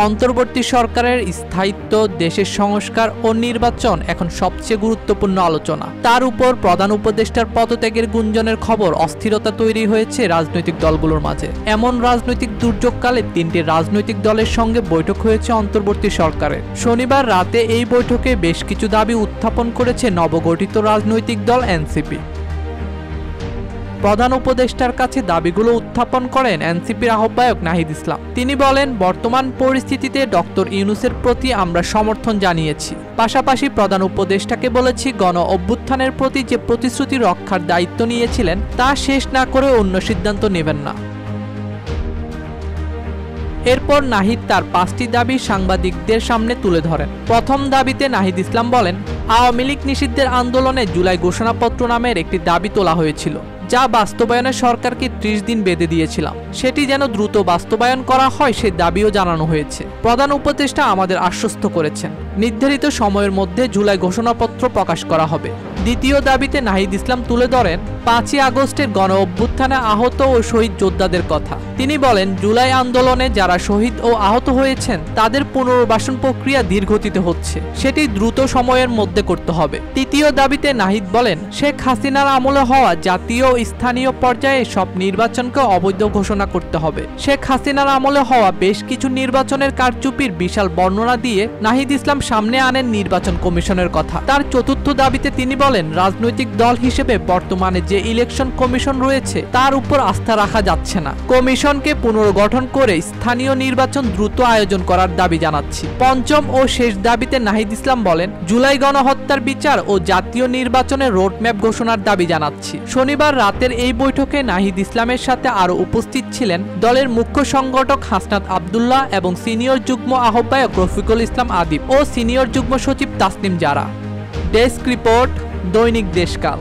অন্তর্বর্তী সরকারের স্থায়িত্ব, দেশের সংস্কার ও নির্বাচন এখন সবচেয়ে গুরুত্বপূর্ণ আলোচনা। তার উপর প্রধান উপদেষ্টার পদত্যাগের গুঞ্জনের খবর অস্থিরতা তৈরি হয়েছে রাজনৈতিক দলগুলোর মাঝে। এমন রাজনৈতিক দুর্যোগকালে তিনটি রাজনৈতিক দলের সঙ্গে বৈঠক হয়েছে অন্তর্বর্তী সরকারের। শনিবার রাতে এই বৈঠকে বেশ কিছু দাবি উত্থাপন করেছে নবগঠিত রাজনৈতিক দল এনসিপি। প্রধান উপদেষ্টার কাছে দাবিগুলো উত্থাপন করেন এনসিপির আহ্বায়ক নাহিদ ইসলাম। তিনি বলেন, বর্তমান পরিস্থিতিতে ডক্টর ইউনূসের প্রতি আমরা সমর্থন জানিয়েছি। পাশাপাশি প্রধান উপদেষ্টাকে বলেছি, গণ অভ্যুত্থানের প্রতি যে প্রতিশ্রুতি রক্ষার দায়িত্ব নিয়েছিলেন তা শেষ না করে অন্য সিদ্ধান্ত নেবেন না। এরপর নাহিদ তার 5টি দাবি সাংবাদিকদের সামনে তুলে ধরেন। প্রথম দাবিতে নাহিদ ইসলাম বলেন, আওয়ামী লীগ নিষিদ্ধের আন্দোলনে জুলাই ঘোষণাপত্র নামের একটি দাবি তোলা হয়েছিল, যা বাস্তবায়নে সরকারকে 30 দিন বেঁধে দিয়েছিলাম। সেটি যেন দ্রুত বাস্তবায়ন করা হয় সে দাবিও জানানো হয়েছে। প্রধান উপদেষ্টা আমাদের আশ্বস্ত করেছেন, নির্ধারিত সময়ের মধ্যে জুলাই ঘোষণাপত্র প্রকাশ করা হবে। দ্বিতীয় দাবিতে নাহিদ ইসলাম তুলে ধরেন 5ই আগস্টের গণ অভ্যুত্থানে আহত ও শহীদ যোদ্ধাদের কথা। তিনি বলেন, জুলাই আন্দোলনে যারা শহীদ ও আহত হয়েছেন তাদের পুনর্বাসন প্রক্রিয়া ধীরগতিতে হচ্ছে, সেটি দ্রুত সময়ের মধ্যে করতে হবে। তৃতীয় দাবিতে নাহিদ বলেন, শেখ হাসিনার আমলে হওয়া জাতীয় ও স্থানীয় পর্যায়ে সব নির্বাচনকে অবৈধ ঘোষণা করতে হবে। শেখ হাসিনার আমলে হওয়া বেশ কিছু নির্বাচনের কারচুপির বিশাল বর্ণনা দিয়ে নাহিদ ইসলাম সামনে আনেন নির্বাচন কমিশনের কথা। তার চতুর্থ দাবিতে তিনি বলেন, রাজনৈতিক দল হিসেবে বর্তমানে যে ইলেকশন কমিশন রয়েছে তার উপর আস্থা রাখা যাচ্ছে না। কমিশনকে পুনর্গঠন করে স্থানীয় নির্বাচন দ্রুত আয়োজন করার দাবি জানাচ্ছি। পঞ্চম ও শেষ দাবিতে নাহিদ ইসলাম বলেন, জুলাই গণহত্যার বিচার ও জাতীয় নির্বাচনের রোডম্যাপ ঘোষণার দাবি জানাচ্ছি। শনিবার রাতের এই বৈঠকে নাহিদ ইসলামের সাথে আরও উপস্থিত ছিলেন দলের মুখ্য সংগঠক হাসনাত আব্দুল্লাহ এবং সিনিয়র যুগ্ম আহ্বায়ক রফিকুল ইসলাম আদিব ও সিনিয়র যুগ্ম সচিব তাসনিম জারা। ডেস্ক রিপোর্ট, দৈনিক দেশকাল।